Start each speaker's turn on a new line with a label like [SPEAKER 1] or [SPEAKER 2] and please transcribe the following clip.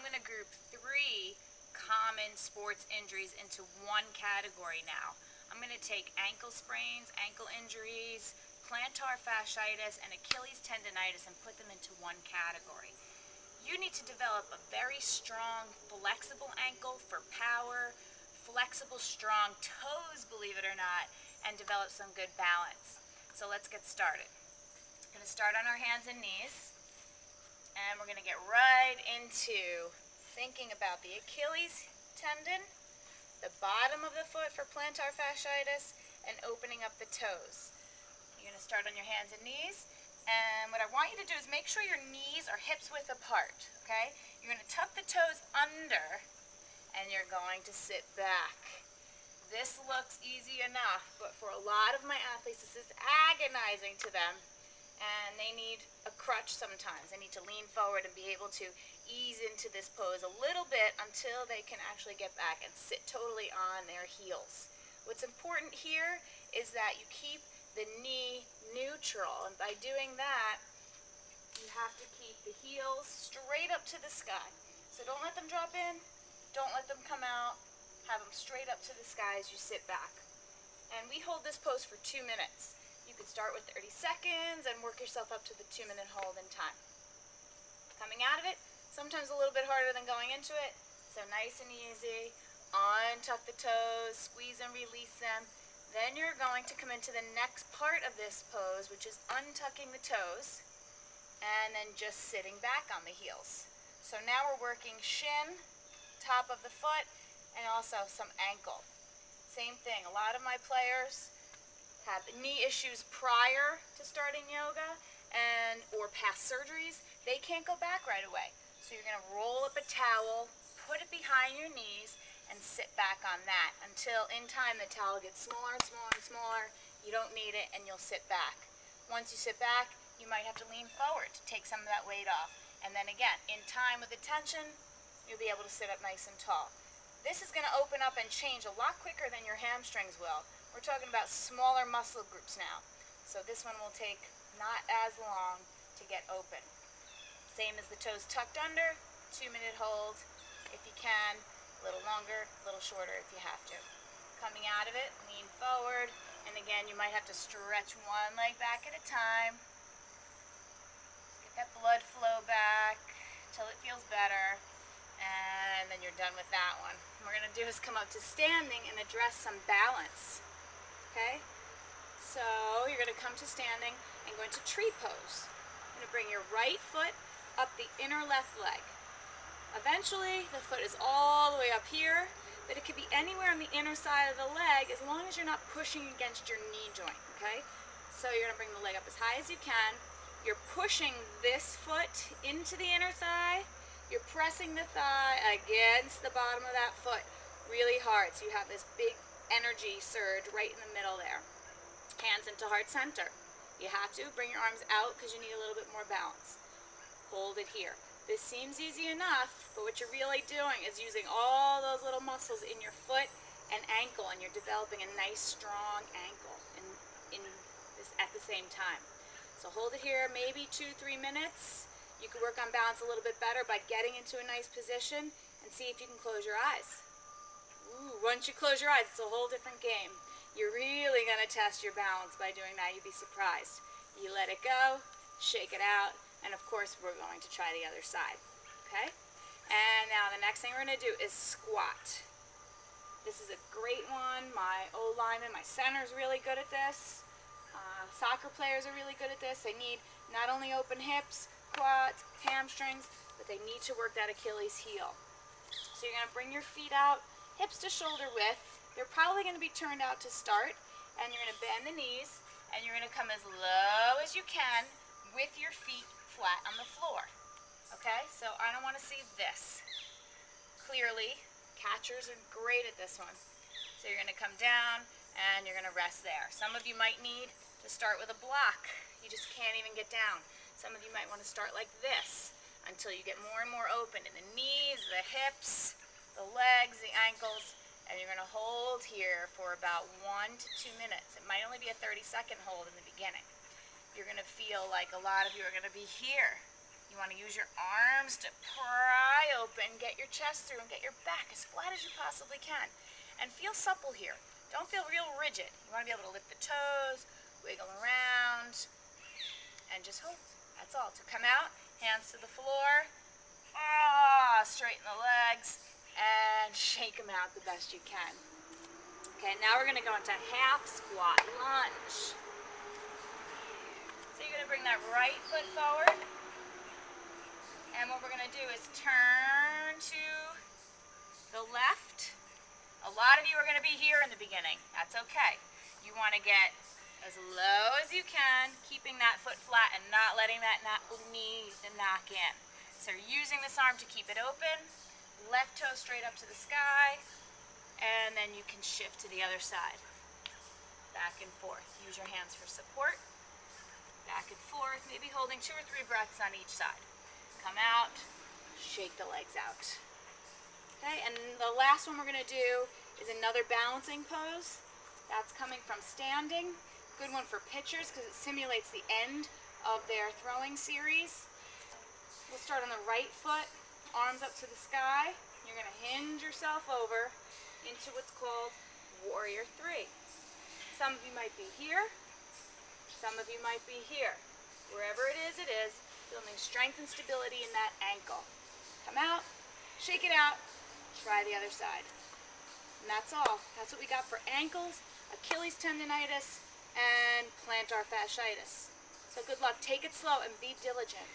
[SPEAKER 1] going to group 3 common sports injuries into one category now. I'm going to take ankle sprains, ankle injuries, plantar fasciitis, and Achilles tendonitis and put them into one category. You need to develop a very strong, flexible ankle for power, flexible, strong toes, believe it or not, and develop some good balance. So let's get started. We're going to start on our hands and knees. And we're going to get right into thinking about the Achilles tendon, the bottom of the foot for plantar fasciitis, and opening up the toes. You're going to start on your hands and knees. And what I want you to do is make sure your knees are hips width apart, okay? You're going to tuck the toes under, and you're going to sit back. This looks easy enough, but for a lot of my athletes, this is agonizing to them. And they need a crutch sometimes. They need to lean forward and be able to ease into this pose a little bit until they can actually get back and sit totally on their heels. What's important here is that you keep the knee neutral, and by doing that, you have to keep the heels straight up to the sky. So don't let them drop in, don't let them come out, have them straight up to the sky as you sit back. And we hold this pose for 2 minutes. You could start with 30 seconds and work yourself up to the 2-minute hold in time. Coming out of it, sometimes a little bit harder than going into it, so nice and easy. Untuck the toes, squeeze and release them. Then you're going to come into the next part of this pose, which is untucking the toes, and then just sitting back on the heels. So now we're working shin, top of the foot, and also some ankle. Same thing, a lot of my players have knee issues prior to starting yoga or past surgeries. They can't go back right away. So you're going to roll up a towel, put it behind your knees, and sit back on that until in time the towel gets smaller and smaller and smaller. You don't need it, and you'll sit back. Once you sit back, you might have to lean forward to take some of that weight off. And then again, in time with the tension, you'll be able to sit up nice and tall. This is going to open up and change a lot quicker than your hamstrings will. We're talking about smaller muscle groups now. So this one will take not as long to get open. Same as the toes tucked under, 2-minute hold if you can, a little longer, a little shorter if you have to. Coming out of it, lean forward, and again you might have to stretch one leg back at a time. Just get that blood flow back until it feels better. And then you're done with that one. What we're going to do is come up to standing and address some balance. Okay? So you're going to come to standing and go into tree pose. You're going to bring your right foot up the inner left leg. Eventually, the foot is all the way up here, but it could be anywhere on the inner side of the leg as long as you're not pushing against your knee joint. Okay? So you're going to bring the leg up as high as you can. You're pushing this foot into the inner thigh. You're pressing the thigh against the bottom of that foot really hard, so you have this big energy surge right in the middle there. Hands into heart center. You have to bring your arms out because you need a little bit more balance. Hold it here. This seems easy enough, but what you're really doing is using all those little muscles in your foot and ankle, and you're developing a nice strong ankle in this at the same time. So hold it here maybe 2-3 minutes. You can work on balance a little bit better by getting into a nice position and see if you can close your eyes. Ooh, once you close your eyes, it's a whole different game. You're really going to test your balance by doing that. You'd be surprised. You let it go, shake it out, and of course we're going to try the other side. Okay? And now the next thing we're going to do is squat. This is a great one. My O-lineman, my center is really good at this. Soccer players are really good at this. They need not only open hips, quads, hamstrings, but they need to work that Achilles heel. So you're going to bring your feet out, hips to shoulder width. They're probably going to be turned out to start, and you're going to bend the knees, and you're going to come as low as you can with your feet flat on the floor. Okay, so I don't want to see this. Clearly, catchers are great at this one. So you're going to come down, and you're going to rest there. Some of you might need to start with a block. You just can't even get down. Some of you might want to start like this until you get more and more open in the knees, the hips, the legs, the ankles, and you're going to hold here for about 1 to 2 minutes. It might only be a 30-second hold in the beginning. You're going to feel like a lot of you are going to be here You want to use your arms to pry open, get your chest through, and get your back as flat as you possibly can. And feel supple here. Don't feel real rigid. You want to be able to lift the toes, wiggle around, and just hold. That's all. To come out, hands to the floor. Straighten the legs and shake them out the best you can. Okay, now we're going to go into half squat lunge. So you're going to bring that right foot forward. And what we're going to do is turn to the left. A lot of you are going to be here in the beginning. That's okay. You want to get as low as you can, keeping that foot flat and not letting that knee knock in. So you're using this arm to keep it open, left toe straight up to the sky, and then you can shift to the other side. Back and forth. Use your hands for support. Back and forth, maybe holding 2 or 3 breaths on each side. Come out, shake the legs out. Okay, and the last one we're going to do is another balancing pose. That's coming from standing. Good one for pitchers because it simulates the end of their throwing series. We'll start on the right foot, arms up to the sky. You're going to hinge yourself over into what's called Warrior 3. Some of you might be here. Some of you might be here. Wherever it is, building strength and stability in that ankle. Come out, shake it out, try the other side. And that's all. That's what we got for ankles, Achilles tendonitis, and plantar fasciitis. So good luck. Take it slow and be diligent.